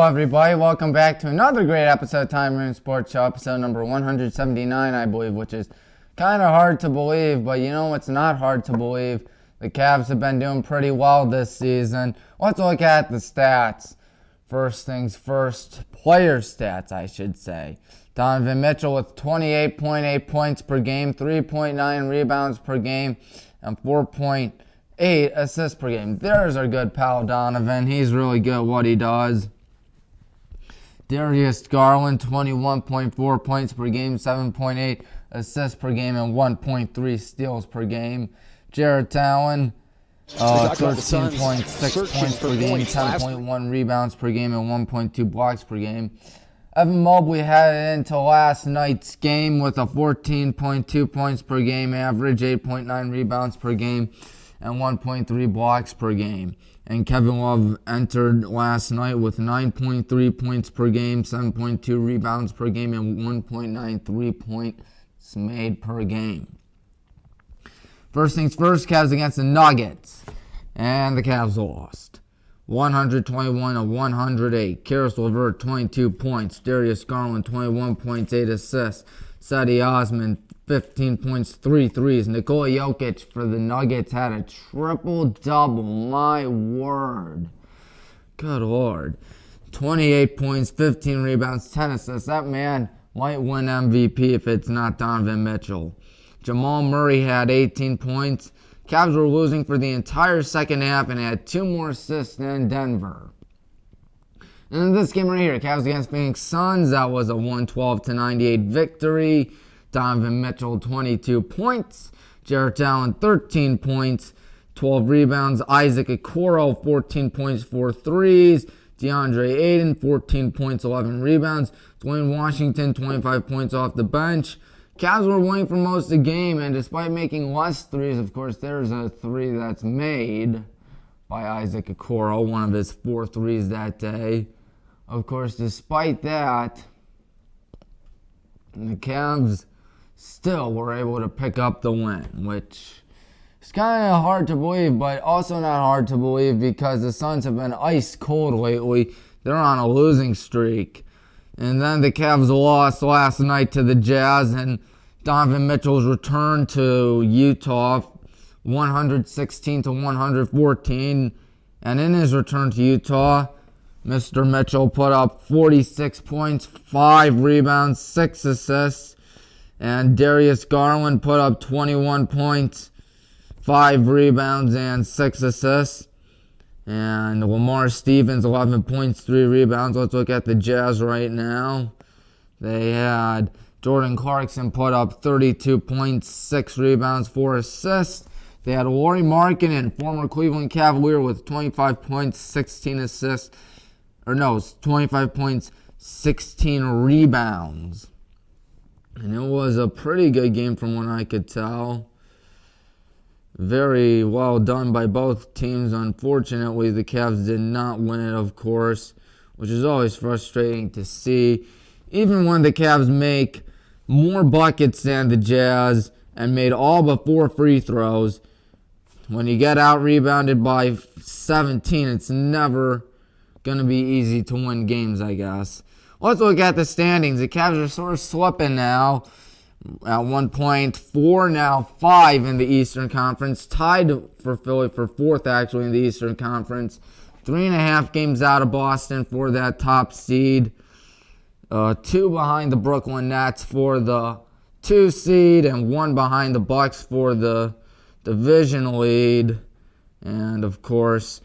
Hello, everybody. Welcome back to another great episode of Tommy Maroon Sports Show, episode number 179, I believe, which is kind of hard to believe, but you know what's not hard to believe? The Cavs have been doing pretty well this season. Let's look at the stats. First things first, player stats, I should say. Donovan Mitchell with 28.8 points per game, 3.9 rebounds per game, and 4.8 assists per game. There's our good pal Donovan. He's really good at what he does. Darius Garland, 21.4 points per game, 7.8 assists per game, and 1.3 steals per game. Jarrett Allen, 13.6 points per game, 10.1 rebounds per game, and 1.2 blocks per game. Evan Mobley headed into last night's game with a 14.2 points per game average, 8.9 rebounds per game, and 1.3 blocks per game. And Kevin Love entered last night with 9.3 points per game, 7.2 rebounds per game, and 1.93 points made per game. First things first, Cavs against the Nuggets. And the Cavs lost. 121-108. Karis LeVert, 22 points. Darius Garland, 21 points, 8 assists. Sadie Osman, 15 points, 3 threes. Nikola Jokic for the Nuggets had a triple-double. My word. Good Lord. 28 points, 15 rebounds, 10 assists. That man might win MVP if it's not Donovan Mitchell. Jamal Murray had 18 points. Cavs were losing for the entire second half and had 2 more assists than Denver. And in this game right here, Cavs against Phoenix Suns, that was a 112-98 victory. Donovan Mitchell, 22 points. Jarrett Allen, 13 points, 12 rebounds. Isaac Okoro, 14 points, 4 threes. DeAndre Ayton, 14 points, 11 rebounds. Dwayne Washington, 25 points off the bench. Cavs were winning for most of the game, and despite making less threes, of course, there's a 3 that's made by Isaac Okoro, one of his 4 threes that day. Of course, despite that, the Cavs still were able to pick up the win, which is kind of hard to believe, but also not hard to believe because the Suns have been ice cold lately. They're on a losing streak. And then the Cavs lost last night to the Jazz, and Donovan Mitchell's return to Utah, 116-114. And in his return to Utah, Mr. Mitchell put up 46 points, 5 rebounds, 6 assists. And Darius Garland put up 21 points, 5 rebounds, and 6 assists. And Lamar Stevens, 11 points, 3 rebounds. Let's look at the Jazz right now. They had Jordan Clarkson put up 32 points, 6 rebounds, 4 assists. They had Lauri Markkanen, former Cleveland Cavalier, with 25 points, 16 assists. 25 points, 16 rebounds. And it was a pretty good game from what I could tell. Very well done by both teams. Unfortunately, the Cavs did not win it, of course, which is always frustrating to see. Even when the Cavs make more buckets than the Jazz and made all but 4 free throws, when you get out-rebounded by 17, it's never going to be easy to win games, I guess. Let's look at the standings. The Cavs are sort of slipping now. At one point, 4, now 5 in the Eastern Conference. Tied for Philly for 4th, actually, in the Eastern Conference. 3.5 games out of Boston for that top seed. 2 behind the Brooklyn Nets for the 2 seed. And 1 behind the Bucks for the division lead. And, of course,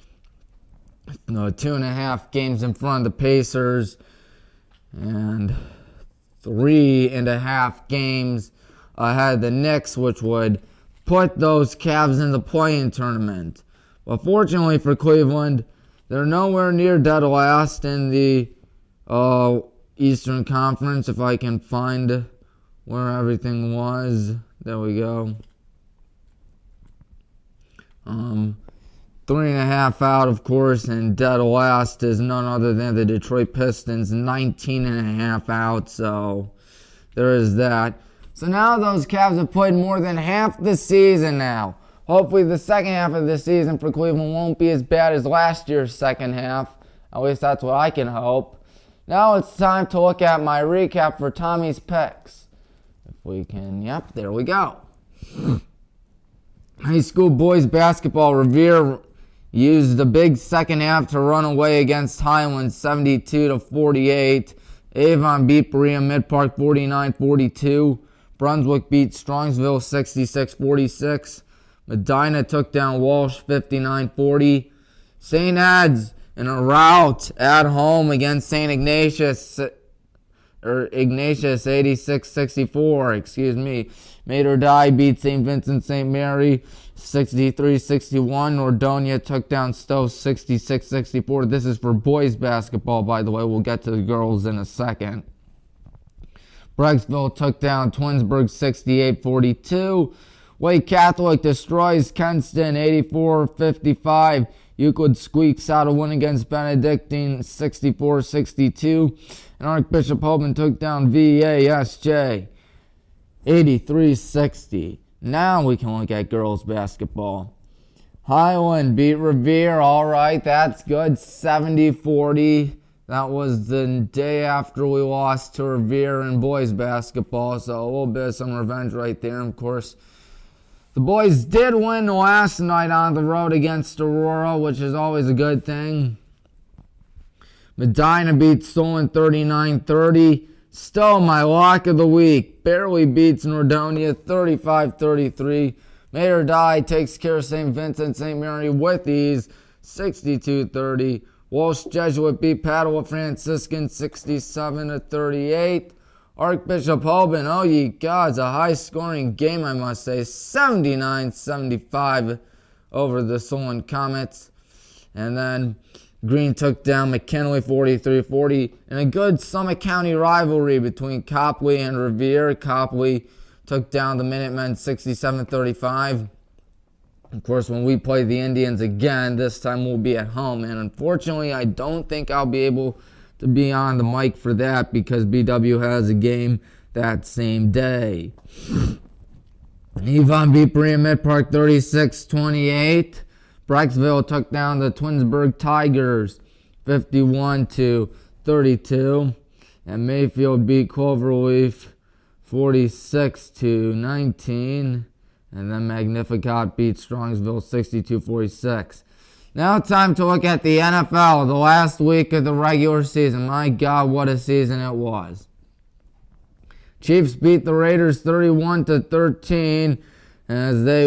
2.5 games in front of the Pacers. And 3.5 games ahead of the Knicks, which would put those Cavs in the play-in tournament. But fortunately for Cleveland, they're nowhere near dead last in the Eastern Conference. If I can find where everything was. There we go. 3.5 out, of course, and dead last is none other than the Detroit Pistons, 19.5 out, so there is that. So now those Cavs have played more than half the season now. Hopefully the second half of the season for Cleveland won't be as bad as last year's second half. At least that's what I can hope. Now it's time to look at my recap for Tommy's picks. If we can, yep, there we go. High school boys basketball, Revere used the big second half to run away against Highland 72-48. Avon beat Berea Mid-Park 49-42. Brunswick beat Strongsville 66-46. Medina took down Walsh 59-40. St. Ed's in a rout at home against St. Ignatius 86-64, Mater Dei beat St. Vincent St. Mary 63-61. Nordonia took down Stowe 66-64. This is for boys basketball, by the way. We'll get to the girls in a second. Brecksville took down Twinsburg 68-42. Wake Catholic destroys Kenston 84-55. Euclid squeaks out a win against Benedictine 64-62. And Archbishop Hoban took down VASJ 83-60. Now we can look at girls basketball. Highland beat Revere. All right, that's good. 70-40. That was the day after we lost to Revere in boys basketball. So a little bit of some revenge right there. Of course, the boys did win last night on the road against Aurora, which is always a good thing. Medina beat Solon 39-30. Still my lock of the week. Barely beats Nordonia 35-33. Mater Dei takes care of St. Vincent St. Mary with ease 62-30. Walsh Jesuit beat Padua Franciscan 67-38. Archbishop Hoban, oh ye gods, a high-scoring game, I must say, 79-75 over the Solon Comets. And then Green took down McKinley 43-40 in a good Summit County rivalry between Copley and Revere. Copley took down the Minutemen 67-35. Of course, when we play the Indians again, this time we'll be at home. And unfortunately, I don't think I'll be able to be on the mic for that because BW has a game that same day. Avon beat Berea Mid-Park 36-28. Brecksville took down the Twinsburg Tigers 51-32. And Mayfield beat Cloverleaf 46-19. And then Magnificat beat Strongsville 62-46. Now time to look at the NFL, the last week of the regular season. My God, what a season it was. Chiefs beat the Raiders 31-13 as they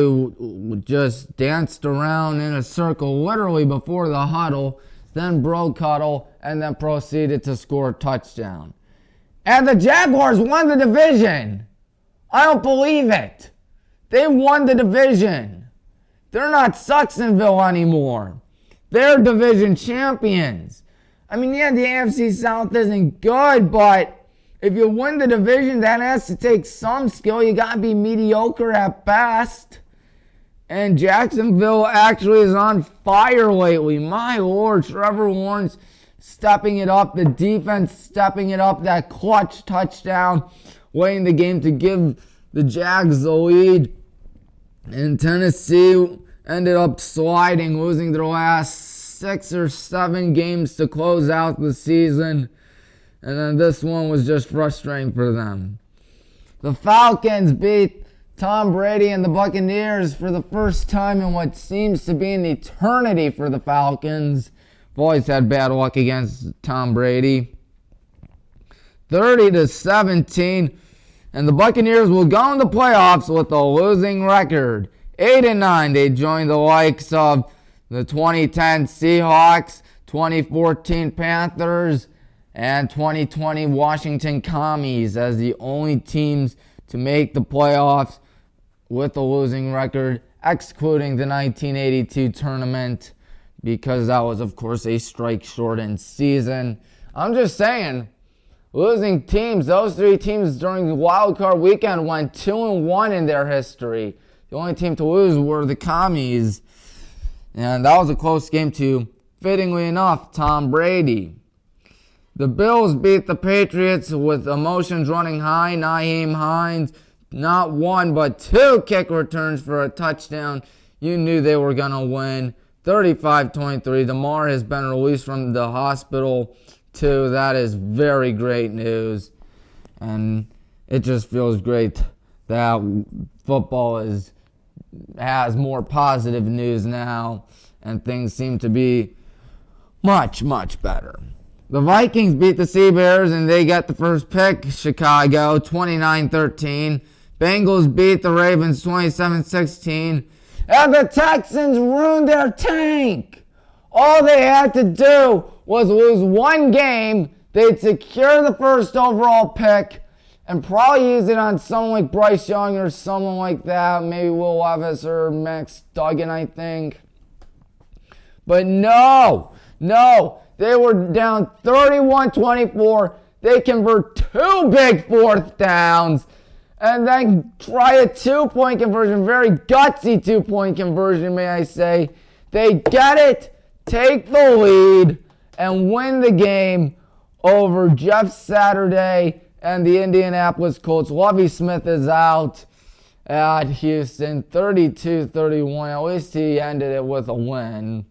just danced around in a circle literally before the huddle, then broke huddle, and then proceeded to score a touchdown. And the Jaguars won the division. I don't believe it. They won the division. They're not Sucksonville anymore. They're division champions. I mean, yeah, the AFC South isn't good, but if you win the division, that has to take some skill. You got to be mediocre at best. And Jacksonville actually is on fire lately. My Lord, Trevor Lawrence stepping it up. The defense stepping it up. That clutch touchdown late in the game to give the Jags the lead. And Tennessee ended up sliding, losing their last 6 or 7 games to close out the season. And then this one was just frustrating for them. The Falcons beat Tom Brady and the Buccaneers for the first time in what seems to be an eternity for the Falcons. I've always had bad luck against Tom Brady. 30-17. And the Buccaneers will go in the playoffs with a losing record. 8-9. They join the likes of the 2010 Seahawks, 2014 Panthers, and 2020 Washington Commies as the only teams to make the playoffs with a losing record, excluding the 1982 tournament because that was, of course, a strike-shortened season. I'm just saying, losing teams, those 3 teams during the wild card weekend went 2-1 in their history. The only team to lose were the Commies. And that was a close game to, fittingly enough, Tom Brady. The Bills beat the Patriots with emotions running high. Nyheim Hines, not 1 but 2 kick returns for a touchdown. You knew they were going to win 35-23. DeMar has been released from the hospital too. That is very great news. And it just feels great that football has more positive news now, and things seem to be much, much better. The Vikings beat the Sea Bears, and they get the first pick, Chicago, 29-13. Bengals beat the Ravens 27-16. And the Texans ruined their tank. All they had to do was lose one game. They'd secure the first overall pick and probably use it on someone like Bryce Young or someone like that. Maybe Will Levis or Max Duggan, I think. But no. They were down 31-24. They convert 2 big fourth downs and then try a 2-point conversion. Very gutsy 2-point conversion, may I say. They get it, take the lead, and win the game over Jeff Saturday and the Indianapolis Colts. Lovie Smith is out at Houston, 32-31. At least he ended it with a win.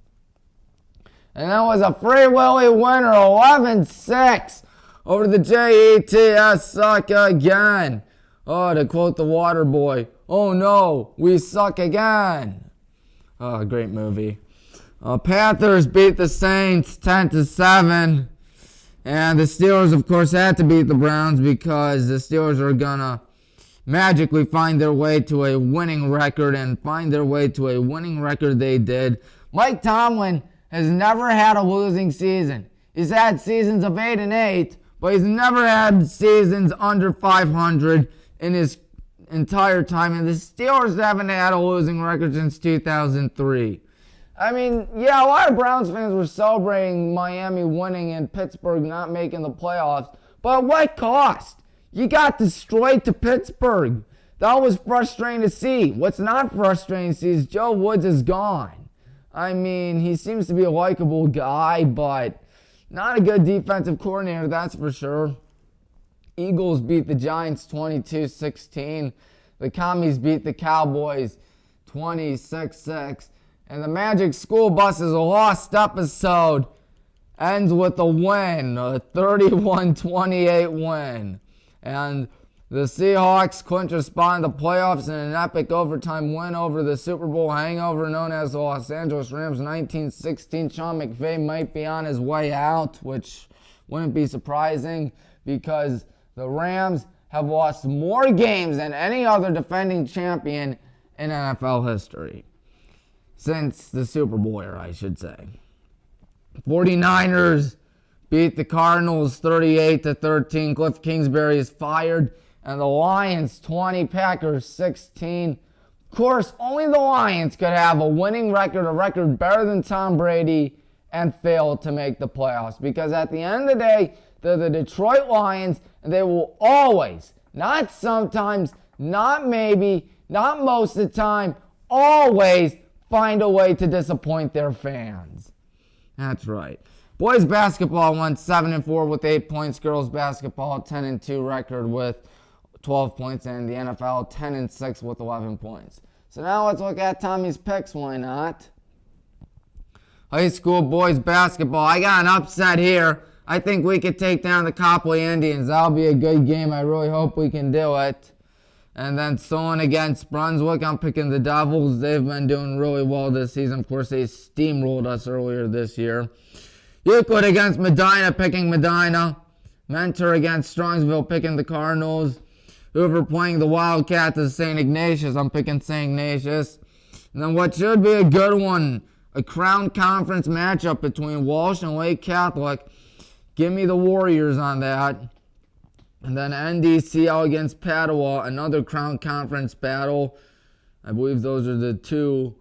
And that was a Free Willy winner, 11-6 over the Jets. Suck again. Oh, to quote the Water Boy, oh no, we suck again. Oh, great movie. Panthers beat the Saints 10-7. And the Steelers, of course, had to beat the Browns because the Steelers are going to magically find their way to a winning record, and find their way to a winning record they did. Mike Tomlin has never had a losing season. He's had seasons of 8-8, but he's never had seasons under 500 in his entire time. And the Steelers haven't had a losing record since 2003. I mean, yeah, a lot of Browns fans were celebrating Miami winning and Pittsburgh not making the playoffs. But at what cost? You got destroyed to Pittsburgh. That was frustrating to see. What's not frustrating to see is Joe Woods is gone. I mean, he seems to be a likable guy, but not a good defensive coordinator, that's for sure. Eagles beat the Giants 22-16. The Commies beat the Cowboys 26-6. And the Magic School Bus is a lost episode. Ends with a win, a 31-28 win. And the Seahawks clinch a spot in the playoffs in an epic overtime win over the Super Bowl hangover known as the Los Angeles Rams 1916. Sean McVay might be on his way out, which wouldn't be surprising because the Rams have lost more games than any other defending champion in NFL history. Since the Super Bowl era, I should say. 49ers beat the Cardinals 38-13. Cliff Kingsbury is fired. And the Lions 20, Packers 16. Of course, only the Lions could have a winning record, a record better than Tom Brady, and fail to make the playoffs. Because at the end of the day, they're the Detroit Lions, and they will always, not sometimes, not maybe, not most of the time, always find a way to disappoint their fans. That's right. Boys basketball won 7-4 with 8 points. Girls basketball 10-2 record with 12 points. And the NFL 10-6 with 11 points. So now let's look at Tommy's picks. Why not? High school boys basketball. I got an upset here. I think we could take down the Copley Indians. That'll be a good game. I really hope we can do it. And then Solon against Brunswick. I'm picking the Devils. They've been doing really well this season. Of course, they steamrolled us earlier this year. Euclid against Medina, picking Medina. Mentor against Strongsville, picking the Cardinals. Hoover playing the Wildcats as St. Ignatius. I'm picking St. Ignatius. And then what should be a good one, a Crown Conference matchup between Walsh and Lake Catholic. Give me the Warriors on that. And then NDCL against Padua, another Crown Conference battle. I believe those are the two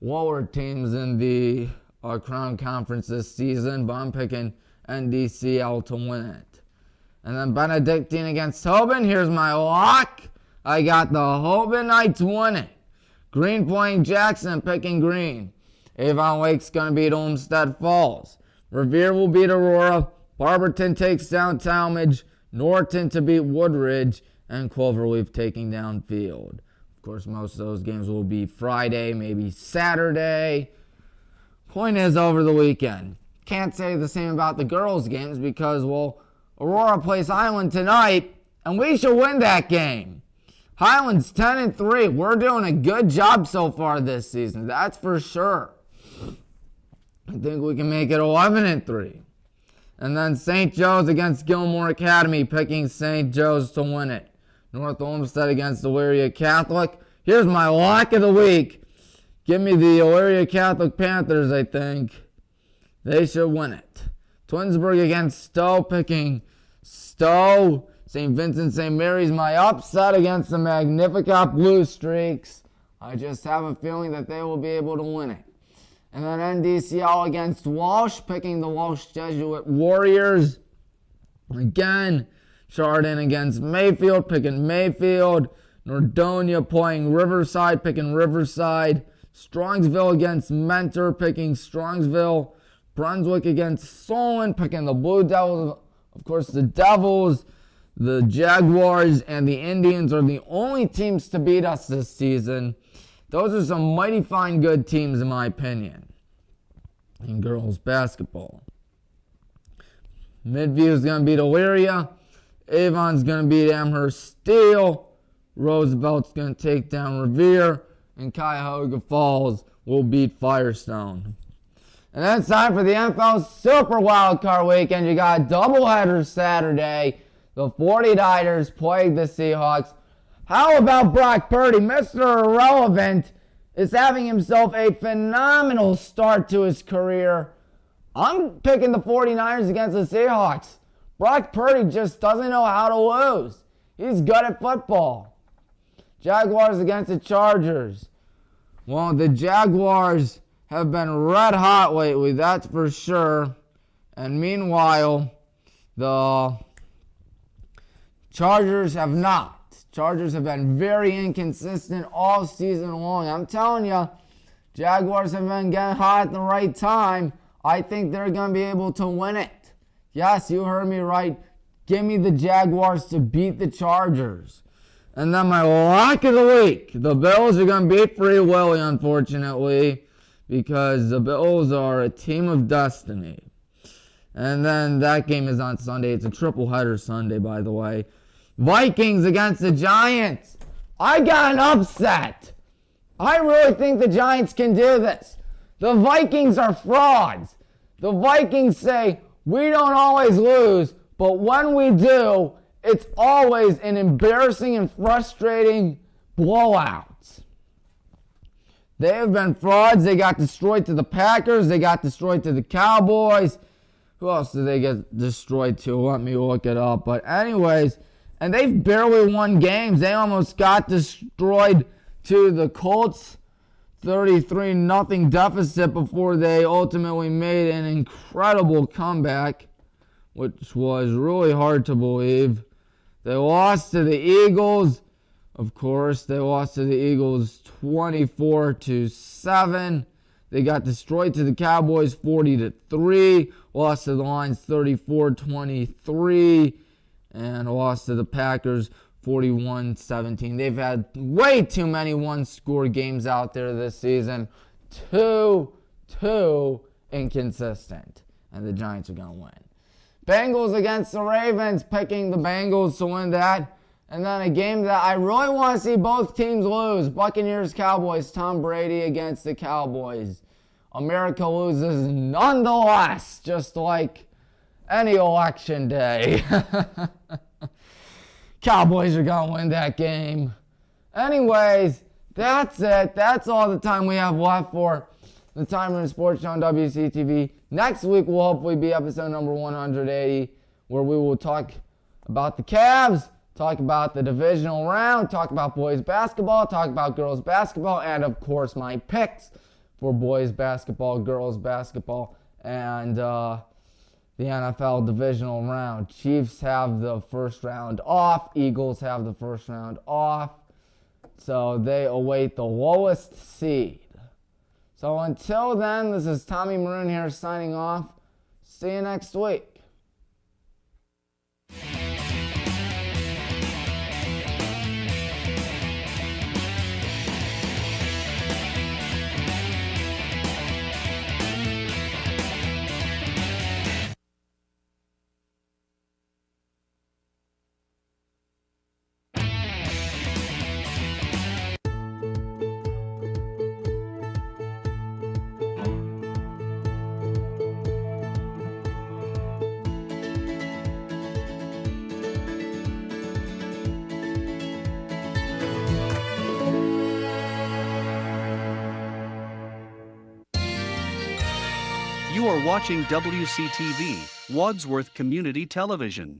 lower teams in the Crown Conference this season, but I'm picking NDCL to win it. And then Benedictine against Hoban. Here's my lock. I got the Hoban Knights winning. Green playing Jackson, picking Green. Avon Lake's going to beat Olmsted Falls. Revere will beat Aurora. Barberton takes down Talmadge. Norton to beat Woodridge, and Cloverleaf taking down Field. Of course, most of those games will be Friday, maybe Saturday. Point is, over the weekend, can't say the same about the girls' games because, well, Aurora plays Highland tonight, and we should win that game. Highland's 10-3. We're doing a good job so far this season, that's for sure. I think we can make it 11-3. And then St. Joe's against Gilmore Academy, picking St. Joe's to win it. North Olmsted against Elyria Catholic. Here's my lock of the week. Give me the Elyria Catholic Panthers, I think. They should win it. Twinsburg against Stowe, picking Stowe. St. Vincent St. Mary's, my upset against the Magnificat Blue Streaks. I just have a feeling that they will be able to win it. And then NDCL against Walsh, picking the Walsh Jesuit Warriors. Again, Chardon against Mayfield, picking Mayfield. Nordonia playing Riverside, picking Riverside. Strongsville against Mentor, picking Strongsville. Brunswick against Solon, picking the Blue Devils. Of course, the Devils, the Jaguars, and the Indians are the only teams to beat us this season. Those are some mighty fine good teams, in my opinion, in girls basketball. Midview is going to beat Elyria. Avon's going to beat Amherst Steel. Roosevelt's going to take down Revere. And Cuyahoga Falls will beat Firestone. And then it's time for the NFL Super Wildcard Weekend. You got a doubleheader Saturday. The 49ers playing the Seahawks. How about Brock Purdy? Mr. Irrelevant is having himself a phenomenal start to his career. I'm picking the 49ers against the Seahawks. Brock Purdy just doesn't know how to lose. He's good at football. Jaguars against the Chargers. Well, the Jaguars have been red hot lately, that's for sure. And meanwhile, the Chargers have not. Chargers have been very inconsistent all season long. I'm telling you, Jaguars have been getting hot at the right time. I think they're going to be able to win it. Yes, you heard me right. Give me the Jaguars to beat the Chargers. And then my lock of the week. The Bills are going to beat Free Willy, unfortunately, because the Bills are a team of destiny. And then that game is on Sunday. It's a triple header Sunday, by the way. Vikings against the Giants. I got an upset. I really think the Giants can do this. The Vikings are frauds. The Vikings say, we don't always lose, but when we do, it's always an embarrassing and frustrating blowout. They have been frauds. They got destroyed to the Packers. They got destroyed to the Cowboys. Who else did they get destroyed to? Let me look it up. But anyways, and they've barely won games. They almost got destroyed to the Colts. 33-0 deficit before they ultimately made an incredible comeback, which was really hard to believe. They lost to the Eagles. Of course, they lost to the Eagles 24-7. They got destroyed to the Cowboys 40-3. Lost to the Lions 34-23. And lost to the Packers 41-17. They've had way too many one-score games out there this season. Too inconsistent. And the Giants are going to win. Bengals against the Ravens, picking the Bengals to win that. And then a game that I really want to see both teams lose. Buccaneers-Cowboys, Tom Brady against the Cowboys. America loses nonetheless, just like any election day. Cowboys are going to win that game. Anyways, that's it. That's all the time we have left for the Tommy Maroon Sports Show on WCTV. Next week will hopefully be episode number 180, where we will talk about the Cavs, talk about the divisional round, talk about boys basketball, talk about girls basketball, and of course my picks for boys basketball, girls basketball, and the NFL divisional round. Chiefs have the first round off. Eagles have the first round off. So they await the lowest seed. So until then, this is Tommy Maroon here signing off. See you next week. You are watching WCTV, Wadsworth Community Television.